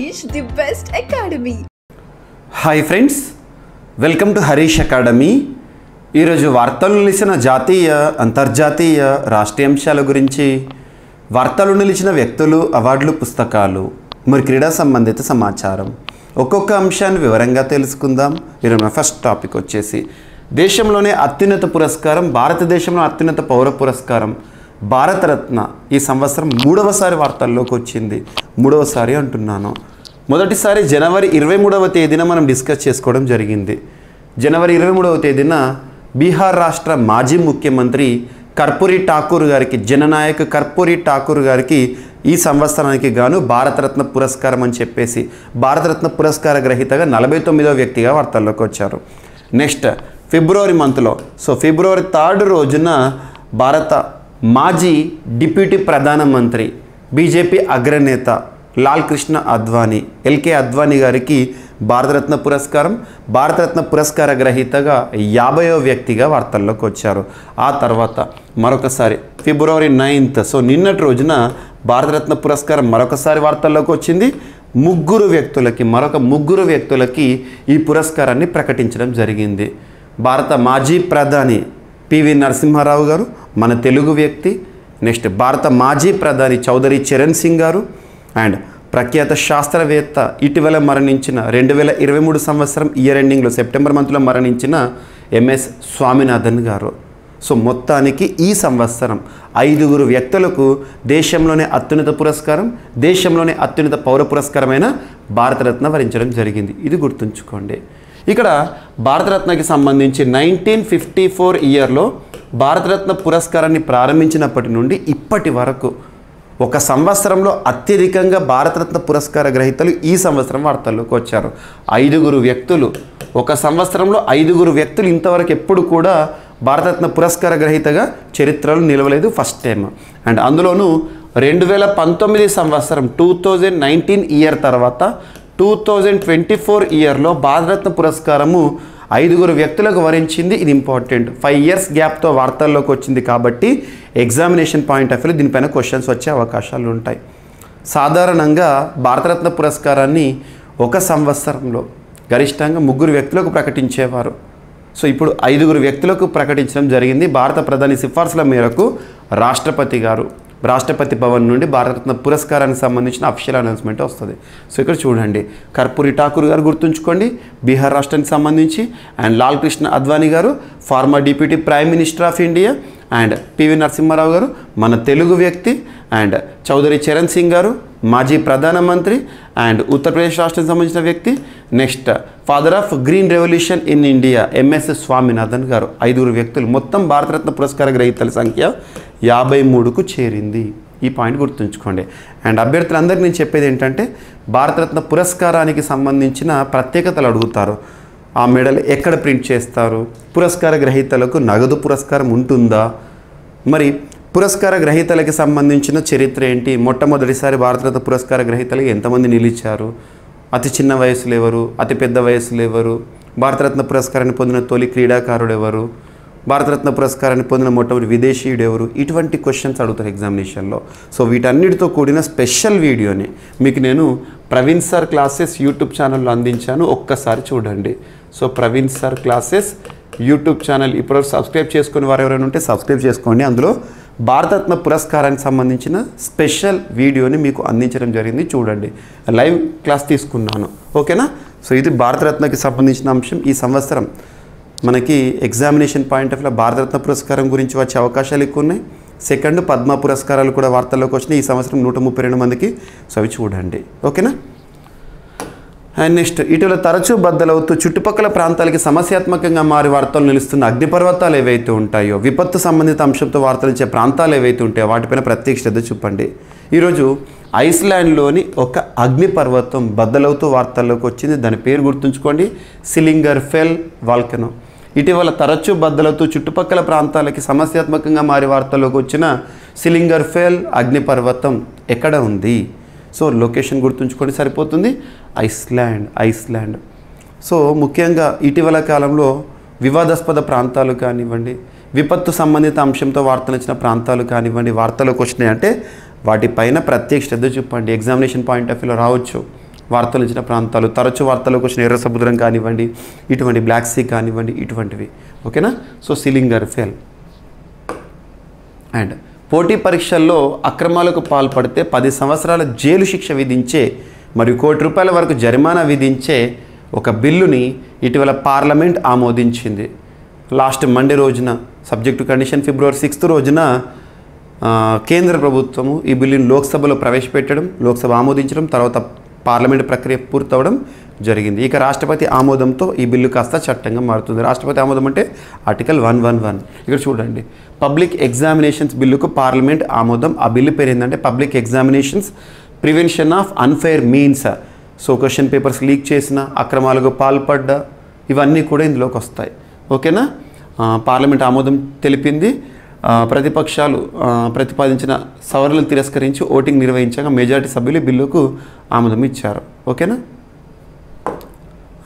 Harish, the best academy. Hi friends, welcome to Harish academy. ఈరోజు వార్తలు నిలిచిన జాతీయ అంతర్జాతీయ రాష్ట్రీయ అంశాల గురించి, వార్తలు నిలిచిన వ్యక్తులు, అవార్డులు, పుస్తకాలు, మరి క్రీడా సంబంధిత సమాచారం ఒక్కొక్క అంశాన్ని వివరంగా తెలుసుకుందాం. ఈరోజు ఫస్ట్ టాపిక్ వచ్చేసి దేశంలోనే అత్యున్నత పురస్కారం, భారతదేశంలో అత్యున్నత పౌర పురస్కారం భారతరత్న ఈ సంవత్సరం మూడవసారి వార్తల్లోకి వచ్చింది. మూడవసారి అంటున్నాను. మొదటిసారి జనవరి 23వ తేదీన మనం డిస్కస్ చేసుకోవడం జరిగింది. జనవరి 23వ తేదీన బీహార్ రాష్ట్ర మాజీ ముఖ్యమంత్రి కర్పూరి ఠాకూర్ గారికి, జననాయక్ కర్పూరి ఠాకూర్ గారికి ఈ సంవత్సరానికి గాను భారతరత్న పురస్కారం అని చెప్పేసి భారతరత్న పురస్కార గ్రహీతగా 49వ వ్యక్తిగా వార్తల్లోకి వచ్చారు. నెక్స్ట్ ఫిబ్రవరి మంత్లో, సో ఫిబ్రవరి 3 రోజున భారత మాజీ డిప్యూటీ ప్రధానమంత్రి, బీజేపీ అగ్రనేత లాల్ కృష్ణ అద్వానీ, ఎల్కే అద్వానీ గారికి భారతరత్న పురస్కారం, భారతరత్న పురస్కార గ్రహీతగా 50వ వ్యక్తిగా వార్తల్లోకి వచ్చారు. ఆ తర్వాత మరొకసారి ఫిబ్రవరి 9th, సో నిన్నటి రోజున భారతరత్న పురస్కారం మరొకసారి వార్తల్లోకి వచ్చింది. మరొక ముగ్గురు వ్యక్తులకి ఈ పురస్కారాన్ని ప్రకటించడం జరిగింది. భారత మాజీ ప్రధాని పివి నరసింహారావు గారు, మన తెలుగు వ్యక్తి. నెక్స్ట్ భారత మాజీ ప్రధాని చౌదరి చరణ్ సింగ్ గారు, అండ్ ప్రఖ్యాత శాస్త్రవేత్త ఇటీవల మరణించిన 2023 సంవత్సరం ఇయర్ ఎండింగ్లో సెప్టెంబర్ మంత్లో మరణించిన ఎంఎస్ స్వామినాథన్ గారు. సో మొత్తానికి ఈ సంవత్సరం 5 వ్యక్తులకు దేశంలోనే అత్యున్నత పురస్కారం, దేశంలోనే అత్యున్నత పౌర పురస్కారమైన భారతరత్న వరించడం జరిగింది. ఇది గుర్తుంచుకోండి. ఇక్కడ భారతరత్నకి సంబంధించి 1954 ఇయర్లో భారతరత్న పురస్కారాన్ని ప్రారంభించినప్పటి నుండి ఇప్పటి వరకు ఒక సంవత్సరంలో అత్యధికంగా భారతరత్న పురస్కార గ్రహీతలు ఈ సంవత్సరం వార్తల్లోకి వచ్చారు. 5 వ్యక్తులు, ఒక సంవత్సరంలో 5 వ్యక్తులు ఇంతవరకు ఎప్పుడు కూడా భారతరత్న పురస్కార గ్రహీతగా చరిత్రలో నిలవలేదు, ఫస్ట్ టైం. అండ్ అందులోనూ 2019 సంవత్సరం 2019 ఇయర్ తర్వాత 2024 ఇయర్లో భారతరత్న పురస్కారము 5 వ్యక్తులకు వరించింది. ఇది ఇంపార్టెంట్. 5 years గ్యాప్తో వార్తల్లోకి వచ్చింది కాబట్టి ఎగ్జామినేషన్ పాయింట్ ఆఫ్ వ్యూ దీనిపైన క్వశ్చన్స్ వచ్చే అవకాశాలు ఉంటాయి. సాధారణంగా భారతరత్న పురస్కారాన్ని ఒక సంవత్సరంలో గరిష్టంగా 3 వ్యక్తులకు ప్రకటించేవారు. సో ఇప్పుడు 5 వ్యక్తులకు ప్రకటించడం జరిగింది. భారత ప్రధాని సిఫార్సుల మేరకు రాష్ట్రపతి భవన్ నుండి భారతరత్న పురస్కారానికి సంబంధించిన అఫీషియల్ అనౌన్స్మెంట్ వస్తుంది. సో ఇక్కడ చూడండి, కర్పూరి ఠాకూర్ గారు గుర్తుంచుకోండి, బీహార్ రాష్ట్రానికి సంబంధించి. అండ్ లాల్ కృష్ణ అద్వానీ గారు, former deputy prime minister of India. And PV Narasimha Rao గారు, మన తెలుగు వ్యక్తి. అండ్ చౌదరి చరణ్ సింగ్ గారు, మాజీ ప్రధానమంత్రి అండ్ ఉత్తరప్రదేశ్ రాష్ట్రానికి సంబంధించిన వ్యక్తి. Next father of green revolution in India MS Swaminathan గారు. 5 వ్యక్తులు. మొత్తం భారతరత్న పురస్కార గ్రహీతల సంఖ్య 53కు చేరింది. ఈ పాయింట్ గుర్తుంచుకోండి. అండ్ అభ్యర్థులందరికీ నేను చెప్పేది ఏంటంటే, భారతరత్న పురస్కారానికి సంబంధించిన ప్రత్యేకతలు అడుగుతారు. ఆ మెడల్ ఎక్కడ ప్రింట్ చేస్తారు, పురస్కార గ్రహీతలకు నగదు పురస్కారం ఉంటుందా, మరి పురస్కార గ్రహీతలకి సంబంధించిన చరిత్ర ఏంటి, మొట్టమొదటిసారి భారతరత్న పురస్కార గ్రహీతలకు ఎంతమంది నిలిచారు, అతి చిన్న వయసులు ఎవరు, అతి పెద్ద వయసులు ఎవరు, భారతరత్న పురస్కారాన్ని పొందిన తొలి క్రీడాకారుడు ఎవరు, భారతరత్న పురస్కారాన్ని పొందిన మొట్టమొదటి విదేశీయుడు ఎవరు, ఇటువంటి క్వశ్చన్స్ అడుగుతారు ఎగ్జామినేషన్లో. సో వీటన్నిటితో కూడిన స్పెషల్ వీడియోని మీకు నేను ప్రవీణ్ సార్ క్లాసెస్ యూట్యూబ్ ఛానల్లో అందించాను. ఒక్కసారి చూడండి. So Praveen sir classes YouTube channel ఇప్పుడు సబ్స్క్రైబ్ చేసుకుని వారు ఎవరైనా ఉంటే సబ్స్క్రైబ్ చేసుకోండి. అందులో భారతరత్న పురస్కారానికి సంబంధించిన స్పెషల్ వీడియోని మీకు అందించడం జరిగింది. చూడండి, లైవ్ క్లాస్ తీసుకున్నాను. ఓకేనా? సో ఇది భారతరత్నకి సంబంధించిన అంశం. ఈ సంవత్సరం మనకి examination point of view Bharat Ratna పురస్కారం గురించి వచ్చే అవకాశాలు ఎక్కువ ఉన్నాయి. సెకండ్, పద్మ పురస్కారాలు కూడా వార్తల్లోకి వచ్చినాయి ఈ సంవత్సరం 132 మందికి. సో అవి చూడండి. ఓకేనా? అండ్ నెక్స్ట్, ఇటీవల తరచూ బద్దలవుతూ చుట్టుపక్కల ప్రాంతాలకి సమస్యాత్మకంగా మారి వార్తలు నిలుస్తున్న అగ్నిపర్వతాలు ఏవైతే ఉంటాయో, విపత్తు సంబంధిత అంశంతో వార్తలు ఇచ్చే ప్రాంతాలు ఏవైతే ఉంటాయో వాటిపైన ప్రత్యేక శ్రద్ధ చూపండి. ఈరోజు ఐస్లాండ్లోని ఒక అగ్నిపర్వతం బద్దలవుతూ వార్తల్లోకి వచ్చింది. దాని పేరు గుర్తుంచుకోండి, సిలింగర్ ఫెల్ వాల్కనో. ఇటీవల తరచూ బద్దలవుతూ చుట్టుపక్కల ప్రాంతాలకి సమస్యాత్మకంగా మారి వార్తల్లోకి వచ్చిన సిలింగర్ ఫెల్ అగ్నిపర్వతం ఎక్కడ ఉంది? సో లొకేషన్ గుర్తుంచుకోండి, సరిపోతుంది. ఐస్లాండ్. సో ముఖ్యంగా ఇటీవల కాలంలో వివాదాస్పద ప్రాంతాలు కానివ్వండి, విపత్తు సంబంధిత అంశంతో వార్తలు ఇచ్చిన ప్రాంతాలు కానివ్వండి వార్తలోకి వచ్చినాయి అంటే వాటిపైన ప్రత్యేక శ్రద్ధ చూపండి. ఎగ్జామినేషన్ పాయింట్ ఆఫ్ వ్యూలో రావచ్చు. వార్తలు ఇచ్చిన ప్రాంతాలు, తరచు వార్తలకు వచ్చిన ఎర్ర సముద్రం కానివ్వండి, ఇటువంటి బ్లాక్ సీ కానివ్వండి, ఇటువంటివి. ఓకేనా. So సిలింగర్ full. అండ్ పోటీ పరీక్షల్లో అక్రమాలకు పాల్పడితే 10 సంవత్సరాల జైలు శిక్ష విధించే మరియు ₹1 కోటి వరకు జరిమానా విధించే ఒక బిల్లుని ఇటీవల పార్లమెంట్ ఆమోదించింది. లాస్ట్ మండే రోజున సబ్జెక్టు కండిషన్ ఫిబ్రవరి 6 రోజున కేంద్ర ప్రభుత్వము ఈ బిల్లుని లోక్సభలో ప్రవేశపెట్టడం, లోక్సభ ఆమోదించడం, తర్వాత పార్లమెంట్ ప్రక్రియ పూర్తవడం జరిగింది. ఇక రాష్ట్రపతి ఆమోదంతో ఈ బిల్లు కాస్త చట్టంగా మారుతుంది. రాష్ట్రపతి ఆమోదం అంటే ఆర్టికల్ 111. ఇక్కడ చూడండి, పబ్లిక్ ఎగ్జామినేషన్స్ బిల్లుకు పార్లమెంట్ ఆమోదం. ఆ బిల్లు పేరు ఏంటంటే public examinations prevention of unfair means. So question papers leak చేసిన, అక్రమాలకు పాల్పడ్డ, ఇవన్నీ కూడా ఇందులోకి వస్తాయి. ఓకేనా. పార్లమెంట్ ఆమోదం తెలిపింది. ప్రతిపక్షాలు ప్రతిపాదించిన సవరణలు తిరస్కరించి ఓటింగ్ నిర్వహించగా మెజారిటీ సభ్యులు బిల్లుకు ఆమోదం ఇచ్చారు. ఓకేనా.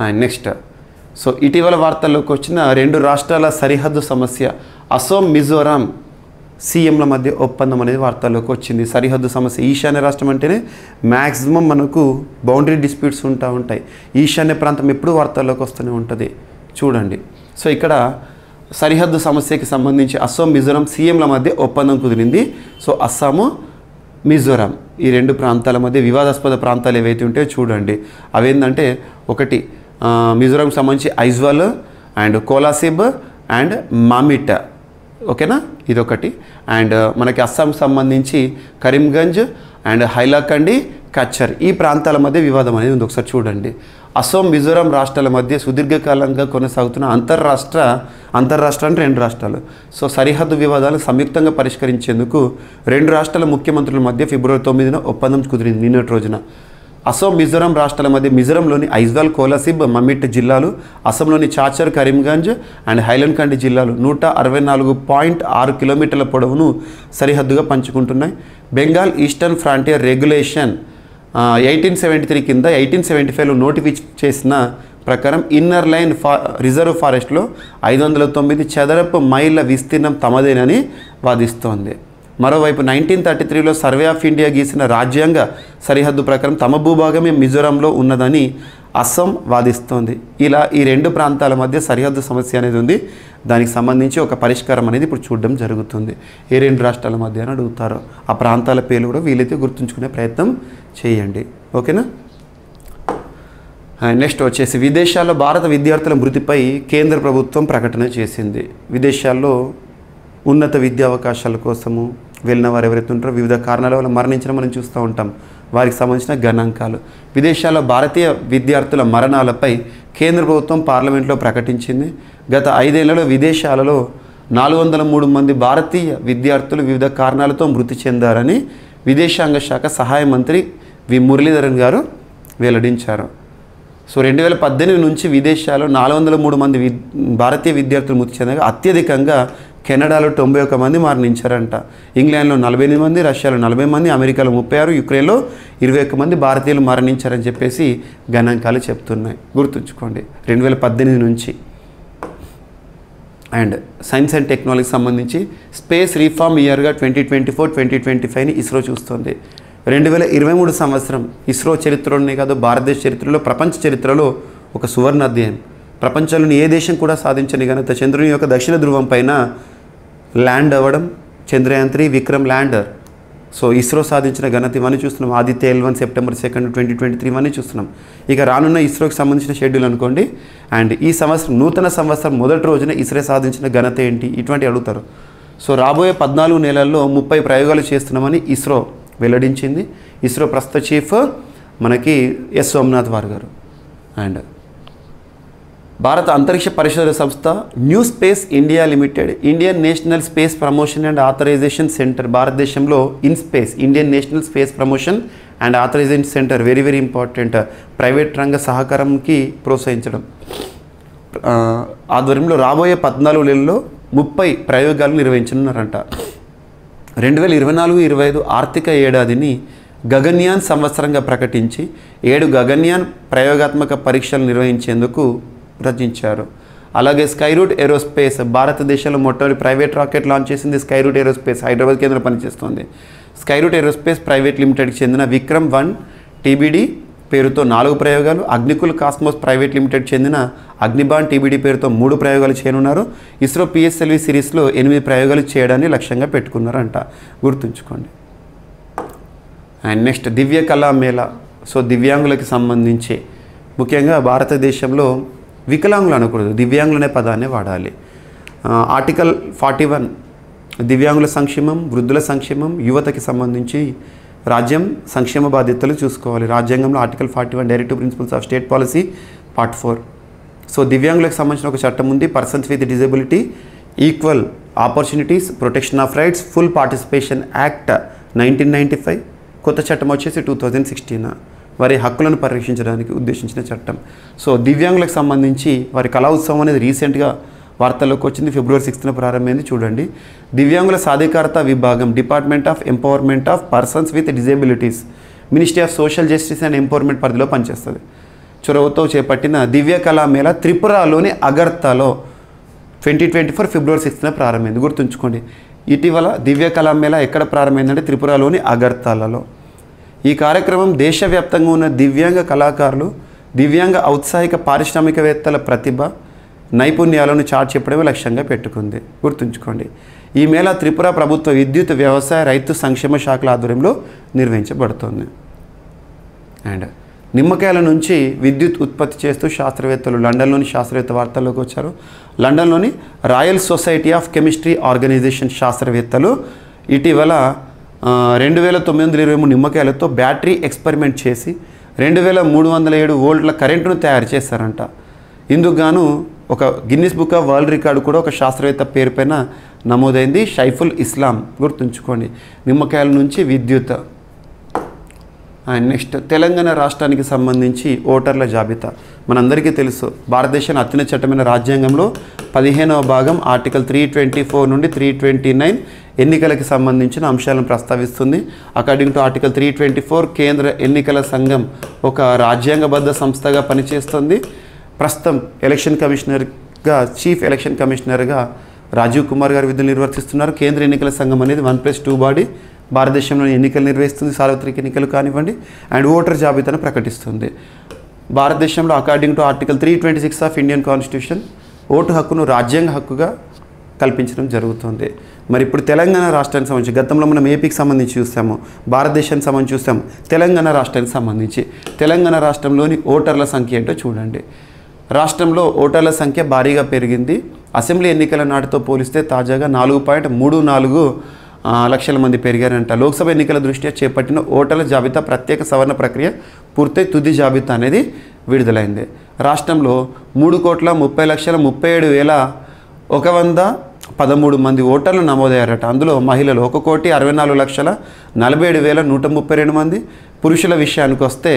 అండ్ నెక్స్ట్, సో ఇటీవల వార్తల్లోకి వచ్చిన 2 రాష్ట్రాల సరిహద్దు సమస్య, అసోం మిజోరాం సీఎంల మధ్య ఒప్పందం అనేది వార్తల్లోకి వచ్చింది. సరిహద్దు సమస్య, ఈశాన్య రాష్ట్రం అంటేనే మ్యాక్సిమం మనకు బౌండరీ డిస్ప్యూట్స్ ఉంటాయి. ఈశాన్య ప్రాంతం ఎప్పుడు వార్తల్లోకి వస్తూనే ఉంటుంది. చూడండి, సో ఇక్కడ సరిహద్దు సమస్యకి సంబంధించి అస్సాం మిజోరాం సీఎంల మధ్య ఒప్పందం కుదిరింది. సో అస్సాము మిజోరాం ఈ 2 ప్రాంతాల మధ్య వివాదాస్పద ప్రాంతాలు ఏవైతే ఉంటాయో చూడండి. అవేంటంటే ఒకటి మిజోరాంకి సంబంధించి ఐజ్వాల్ అండ్ కోలాసిబ్ అండ్ మామిట్. ఓకేనా, ఇదొకటి. అండ్ మనకి అస్సాంకి సంబంధించి కరీంగంజ్ అండ్ హైలాకండి, కచ్చర్ ఈ ప్రాంతాల మధ్య వివాదం అనేది ఉంది. ఒకసారి చూడండి, అసోం మిజోరాం రాష్ట్రాల మధ్య సుదీర్ఘకాలంగా కొనసాగుతున్న అంతర్రాష్ట్ర అంటే 2 రాష్ట్రాలు. సో సరిహద్దు వివాదాలను సంయుక్తంగా పరిష్కరించేందుకు 2 రాష్ట్రాల ముఖ్యమంత్రుల మధ్య ఫిబ్రవరి 9న ఒప్పందం కుదిరింది. నిన్నటి రోజున అసోం మిజోరాం రాష్ట్రాల మధ్య మిజోరాంలోని ఐజ్వాల్, కోలాసిబ్, మమిట్ జిల్లాలు, అస్సాంలోని చాచర్, కరీంగంజ్ అండ్ హైలాకండి జిల్లాలు 164.6 కిలోమీటర్ల పొడవును సరిహద్దుగా పంచుకుంటున్నాయి. బెంగాల్ ఈస్టర్న్ ఫ్రాంటియర్ రెగ్యులేషన్ 1873 కింద 1875లో నోటిఫై చేసిన ప్రకారం ఇన్నర్ లైన్ రిజర్వ్ ఫారెస్ట్లో 509 చదరపు మైళ్ళ విస్తీర్ణం తమదేనని వాదిస్తోంది. మరోవైపు 1933లో సర్వే ఆఫ్ ఇండియా గీసిన రాజ్యాంగ సరిహద్దు ప్రకారం తమ భూభాగమే మిజోరాంలో ఉన్నదని అస్సాం వాదిస్తోంది. ఇలా ఈ 2 ప్రాంతాల మధ్య సరిహద్దు సమస్య అనేది ఉంది. దానికి సంబంధించి ఒక పరిష్కారం అనేది ఇప్పుడు చూడడం జరుగుతుంది. ఏ 2 రాష్ట్రాల మధ్య అని అడుగుతారో ఆ ప్రాంతాల పేర్లు కూడా వీలైతే గుర్తుంచుకునే ప్రయత్నం చేయండి. ఓకేనా. నెక్స్ట్ వచ్చేసి విదేశాల్లో భారత విద్యార్థుల మృతిపై కేంద్ర ప్రభుత్వం ప్రకటన చేసింది. విదేశాల్లో ఉన్నత విద్యా అవకాశాల కోసము వెళ్ళిన వారు ఎవరైతే ఉంటారో వివిధ కారణాల వల్ల మరణించడం మనం చూస్తూ ఉంటాం. వారికి సంబంధించిన గణాంకాలు, విదేశాల్లో భారతీయ విద్యార్థుల మరణాలపై కేంద్ర ప్రభుత్వం పార్లమెంట్లో ప్రకటించింది. గత 5 ఏళ్లలో విదేశాలలో 403 మంది భారతీయ విద్యార్థులు వివిధ కారణాలతో మృతి చెందారని విదేశాంగ శాఖ సహాయ మంత్రి వి మురళీధరన్ గారు వెల్లడించారు. సో 2018 నుంచి విదేశాల్లో 403 మంది భారతీయ విద్యార్థులు మృతి చెందగా అత్యధికంగా కెనడాలో 91 మంది మరణించారంట. ఇంగ్లాండ్లో 48 మంది, రష్యాలో 40 మంది, అమెరికాలో 36, యుక్రెయిన్లో 21 మంది భారతీయులు మరణించారని చెప్పేసి గణాంకాలు చెప్తున్నాయి. గుర్తుంచుకోండి 2018 నుంచి. అండ్ సైన్స్ అండ్ టెక్నాలజీకి సంబంధించి స్పేస్ రీఫార్మ్ ఇయర్గా 2024-2025ని ఇస్రో చూస్తుంది. 2023 సంవత్సరం ఇస్రో చరిత్రలోనే కాదు భారతదేశ చరిత్రలో, ప్రపంచ చరిత్రలో ఒక సువర్ణ అధ్యాయం. ప్రపంచంలోని ఏ దేశం కూడా సాధించని ఘనత చంద్రుని యొక్క దక్షిణ ధ్రువం పైన ల్యాండ్ అవ్వడం, చంద్రయాన్ 3 విక్రమ్ ల్యాండర్. సో ఇస్రో సాధించిన ఘనత ఇవన్నీ చూస్తున్నాం. ఆదిత్య L1 సెప్టెంబర్ 2, 2023 ఇవన్నీ చూస్తున్నాం. ఇక రానున్న ఇస్రోకి సంబంధించిన షెడ్యూల్ అనుకోండి. అండ్ ఈ సంవత్సరం నూతన సంవత్సరం మొదటి రోజున ఇస్రో సాధించిన ఘనత ఏంటి, ఇటువంటి అడుగుతారు. సో రాబోయే 14 నెలల్లో 30 ప్రయోగాలు చేస్తున్నామని ఇస్రో వెల్లడించింది. ఇస్రో ప్రస్తుత చీఫ్ మనకి ఎస్ సోమనాథ్ వార్ గారు. అండ్ భారత అంతరిక్ష పరిశోధన సంస్థ new space India limited, Indian national space promotion and authorisation centre, భారతదేశంలో InSpace Indian national space promotion and authorisation centre very very important, private రంగ సహకారంకి ప్రోత్సహించడం ఆధ్వర్యంలో రాబోయే 14 నెలల్లో 30 ప్రయోగాలు నిర్వహించనున్నారంట. 2024-25 ఆర్థిక ఏడాదిని గగన్యాన్ సంవత్సరంగా ప్రకటించి 7 గగన్యాన్ ప్రయోగాత్మక పరీక్షలు నిర్వహించేందుకు రచించారు. అలాగే స్కైరూట్ ఏరోస్పేస్ భారతదేశంలో మొట్టమొదటి ప్రైవేట్ రాకెట్ లాంచ్ చేసింది. స్కైరూట్ ఏరోస్పేస్ హైదరాబాద్ కేంద్రం పనిచేస్తుంది. స్కైరూట్ ఏరోస్పేస్ ప్రైవేట్ లిమిటెడ్కి చెందిన విక్రమ్ 1 TBD పేరుతో 4 ప్రయోగాలు, అగ్నికుల్ కాస్మోస్ ప్రైవేట్ లిమిటెడ్ చెందిన అగ్నిబాన్ టీబీడీ పేరుతో 3 ప్రయోగాలు చేయనున్నారు. ఇస్రో పిఎస్ఎల్వి సిరీస్లో 8 ప్రయోగాలు చేయడాన్ని లక్ష్యంగా పెట్టుకున్నారంట, గుర్తుంచుకోండి. అండ్ నెక్స్ట్ దివ్య కళా మేళా. సో దివ్యాంగులకి సంబంధించి ముఖ్యంగా భారతదేశంలో వికలాంగులు అనకూడదు, దివ్యాంగులు అనే పదాన్ని వాడాలి. ఆర్టికల్ 41 దివ్యాంగుల సంక్షేమం, వృద్ధుల సంక్షేమం, యువతకి సంబంధించి రాజ్యం సంక్షేమ బాధ్యతలు చూసుకోవాలి. రాజ్యాంగంలో article 41 directive principles of state policy part 4. So దివ్యాంగులకు సంబంధించిన ఒక చట్టం ఉంది, persons with disability equal opportunities protection of rights full participation act 1995. కొత్త చట్టం వచ్చేసి 2016 వారి హక్కులను పరిరక్షించడానికి ఉద్దేశించిన చట్టం. సో దివ్యాంగులకు సంబంధించి వారి కళా ఉత్సవం అనేది రీసెంట్గా వార్తల్లోకి వచ్చింది, February 6న ప్రారంభమైంది. చూడండి, దివ్యాంగుల సాధికారత విభాగం, department of empowerment of persons with disabilities, ministry of social justice and empowerment పరిధిలో పనిచేస్తుంది. చొరవతో చేపట్టిన దివ్య కళా మేళా త్రిపురలోని అగర్తలో 2024 February 6న ప్రారంభమైంది, గుర్తుంచుకోండి. ఇటీవల దివ్య కళా మేళా ఎక్కడ ప్రారంభమైందంటే త్రిపురలోని అగర్తలలో. ఈ కార్యక్రమం దేశవ్యాప్తంగా ఉన్న దివ్యాంగ కళాకారులు, దివ్యాంగ ఔత్సాహిక పారిశ్రామికవేత్తల ప్రతిభ నైపుణ్యాలను చాటి చెప్పడమే లక్ష్యంగా పెట్టుకుంది, గుర్తుంచుకోండి. ఈ మేళా త్రిపుర ప్రభుత్వ విద్యుత్, వ్యవసాయ, రైతు సంక్షేమ శాఖల ఆధ్వర్యంలో నిర్వహించబడుతుంది. అండ్ నిమ్మకాయల నుంచి విద్యుత్ ఉత్పత్తి చేస్తూ శాస్త్రవేత్తలు, లండన్లోని శాస్త్రవేత్త వార్తల్లోకి వచ్చారు. లండన్లోని royal society of chemistry organisation శాస్త్రవేత్తలు ఇటీవల 2923 నిమ్మకాయలతో బ్యాటరీ ఎక్స్పెరిమెంట్ చేసి 2307 వోల్ట్ల కరెంటును తయారు చేశారంట. ఇందుకు గాను ఒక Guinness book of world record కూడా ఒక శాస్త్రవేత్త పేరు పైన నమోదైంది, షైఫుల్ ఇస్లాం, గుర్తుంచుకోండి. నిమ్మకాయల నుంచి విద్యుత్. అండ్ నెక్స్ట్ తెలంగాణ రాష్ట్రానికి సంబంధించి ఓటర్ల జాబితా. మనందరికీ తెలుసు, భారతదేశం అత్యున్నత చట్టమైన రాజ్యాంగంలో 15వ భాగం ఆర్టికల్ 324 నుండి 329 ఎన్నికలకు సంబంధించిన అంశాలను ప్రస్తావిస్తుంది. అకార్డింగ్ టు ఆర్టికల్ 324 కేంద్ర ఎన్నికల సంఘం ఒక రాజ్యాంగబద్ధ సంస్థగా పనిచేస్తుంది. ప్రస్తుతం ఎలక్షన్ కమిషనర్గా, చీఫ్ ఎలక్షన్ కమిషనర్గా రాజీవ్ కుమార్ గారు విధులు నిర్వర్తిస్తున్నారు. కేంద్ర ఎన్నికల సంఘం అనేది 1+2 బాడీ భారతదేశంలో ఎన్నికలు నిర్వహిస్తుంది, సార్వత్రిక ఎన్నికలు కానివ్వండి, అండ్ ఓటర్ జాబితాను ప్రకటిస్తుంది. భారతదేశంలో according to article 326 of Indian constitution vote హక్కును రాజ్యాంగ హక్కుగా కల్పించడం జరుగుతుంది. మరి ఇప్పుడు తెలంగాణ రాష్ట్రానికి సంబంధించి, గతంలో మనం ఏపీకి సంబంధించి చూస్తాము, భారతదేశానికి సంబంధించి చూస్తాము, తెలంగాణ రాష్ట్రానికి సంబంధించి తెలంగాణ రాష్ట్రంలోని ఓటర్ల సంఖ్య ఏంటో చూడండి. రాష్ట్రంలో ఓటర్ల సంఖ్య భారీగా పెరిగింది. అసెంబ్లీ ఎన్నికల నాటితో పోలిస్తే తాజాగా 4.34 లక్షల మంది పెరిగారంట. లోక్సభ ఎన్నికల దృష్ట్యా చేపట్టిన ఓటర్ల జాబితా ప్రత్యేక సవరణ ప్రక్రియ పూర్తయి తుది జాబితా అనేది విడుదలైంది. రాష్ట్రంలో 3,30,37,113 మంది ఓటర్లు నమోదయ్యారట. అందులో మహిళలు 1,64,47,132 మంది. పురుషుల విషయానికి వస్తే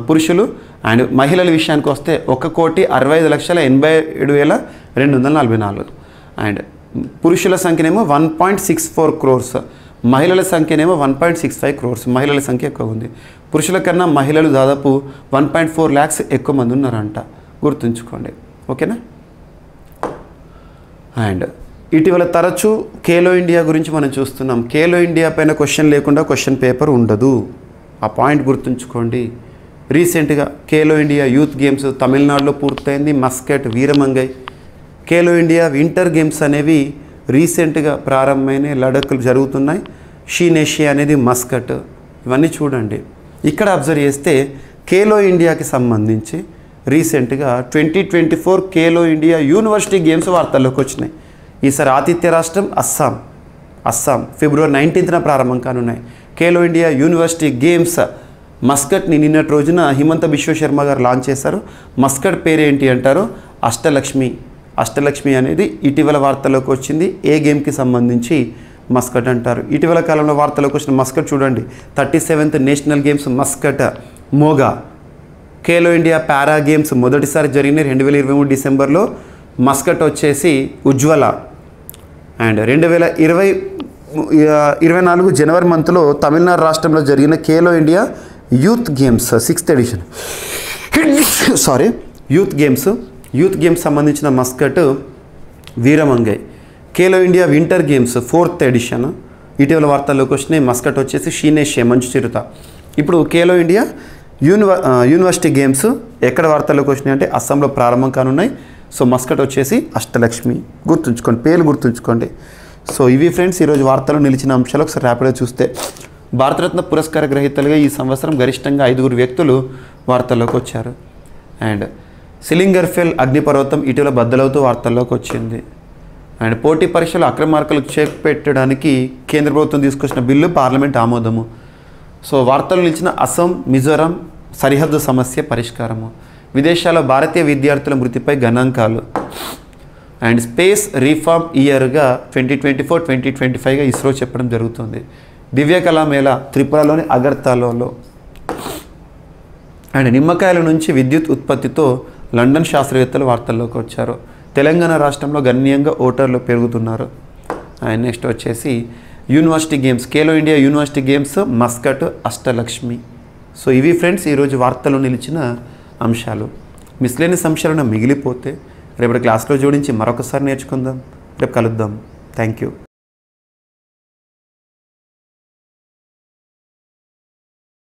పురుషులు అండ్ మహిళల విషయానికి వస్తే 1,65,87,244. అండ్ పురుషుల సంఖ్యనేమో 1.64 crores, మహిళల సంఖ్యనేమో 1.65 crores. మహిళల సంఖ్య ఎక్కువ ఉంది. పురుషుల కన్నా మహిళలు దాదాపు 1.4 lakhs ఎక్కువ మంది ఉన్నారంట, గుర్తుంచుకోండి. ఓకేనా. అండ్ ఇటీవల తరచూ ఖేలో ఇండియా గురించి మనం చూస్తున్నాం. ఖేలో ఇండియా పైన క్వశ్చన్ లేకుండా క్వశ్చన్ పేపర్ ఉండదు, ఆ పాయింట్ గుర్తుంచుకోండి. రీసెంట్గా ఖేలో ఇండియా యూత్ గేమ్స్ తమిళనాడులో పూర్తయింది. Mascot, Veeramangai. Khelo India winter games అనేవి రీసెంట్గా ప్రారంభమైన లడఖ్లు జరుగుతున్నాయి. షీనేషియా అనేది మస్కట్. ఇవన్నీ చూడండి. ఇక్కడ అబ్జర్వ్ చేస్తే ఖేలో ఇండియాకి సంబంధించి రీసెంట్గా 2024 ఖేలో ఇండియా యూనివర్సిటీ గేమ్స్ వార్తల్లోకి వచ్చినాయి. ఈసారి ఆతిథ్య రాష్ట్రం అస్సాం February 19న ప్రారంభం కానున్నాయి. ఖేలో ఇండియా యూనివర్సిటీ గేమ్స్ మస్కట్ని నిన్నటి రోజున హిమంత బిశ్వ శర్మ గారు లాంచ్ చేశారు. మస్కట్ పేరు ఏంటి అంటారు? అష్టలక్ష్మి అనేది ఇటీవల వార్తల్లోకి వచ్చింది. ఏ గేమ్కి సంబంధించి మస్కట్ అంటారు. ఇటీవల కాలంలో వార్తల్లోకి వచ్చిన మస్కట్ చూడండి. 37th నేషనల్ గేమ్స్ మస్కట్ మోగా. ఖేలో ఇండియా పారా గేమ్స్ మొదటిసారి జరిగినాయి 2023 డిసెంబర్లో. మస్కట్ వచ్చేసి ఉజ్వల. అండ్ 2024 జనవరి మంత్లో తమిళనాడు రాష్ట్రంలో జరిగిన Khelo India youth games 6th edition. Youth games సంబంధించిన mascot Veeramangai. Khelo India winter games 4th edition ఇటీవల వార్తల్లోకి వచ్చినాయి. మస్కట్ వచ్చేసి షీనేషియా మంచు చిరుత. ఇప్పుడు ఖేలో ఇండియా యూనివర్సిటీ గేమ్స్ ఎక్కడ వార్తల్లోకి వచ్చినాయి అంటే అస్సాంలో ప్రారంభం కానున్నాయి. సో మస్కట్ వచ్చేసి అష్టలక్ష్మి, గుర్తుంచుకోండి, పేర్లు గుర్తుంచుకోండి. సో ఇవి ఫ్రెండ్స్ ఈరోజు వార్తలు నిలిచిన అంశాలు. ఒకసారి ర్యాపిడ్గా చూస్తే భారతరత్న పురస్కార గ్రహీతలుగా ఈ సంవత్సరం గరిష్టంగా 5 వ్యక్తులు వార్తల్లోకి వచ్చారు. అండ్ సిలింగర్ఫెల్ అగ్నిపర్వతం ఇటీవల బద్దలవుతూ వార్తల్లోకి వచ్చింది. అండ్ పోటీ పరీక్షలు అక్రమార్కులకు చెక్ పెట్టడానికి కేంద్ర ప్రభుత్వం తీసుకొచ్చిన బిల్లు పార్లమెంట్ ఆమోదము. సో వార్తలు నిలిచిన అస్సాం మిజోరాం సరిహద్దు సమస్య పరిష్కారము. విదేశాల్లో భారతీయ విద్యార్థుల మృతిపై గణాంకాలు. అండ్ స్పేస్ రీఫార్మ్ ఇయర్గా 2024-2025గా ఇస్రో చెప్పడం జరుగుతుంది. దివ్య కళామేళా త్రిపురలోని అగర్తలలో. అండ్ నిమ్మకాయల నుంచి విద్యుత్ ఉత్పత్తితో లండన్ శాస్త్రవేత్తలు వార్తల్లోకి వచ్చారు. తెలంగాణ రాష్ట్రంలో గణనీయంగా ఓటర్లు పెరుగుతున్నారు. అండ్ నెక్స్ట్ వచ్చేసి university games, Khelo India university games Muscat Ashtalakshmi. So ఇవి ఫ్రెండ్స్ ఈరోజు వార్తలు నిలిచిన అంశాలు. మిస్లేనియస్ అంశాలను మిగిలిపోతే రేపటి క్లాస్లో జోడించి మరొకసారి నేర్చుకుందాం. రేపు కలుద్దాం. Thank you.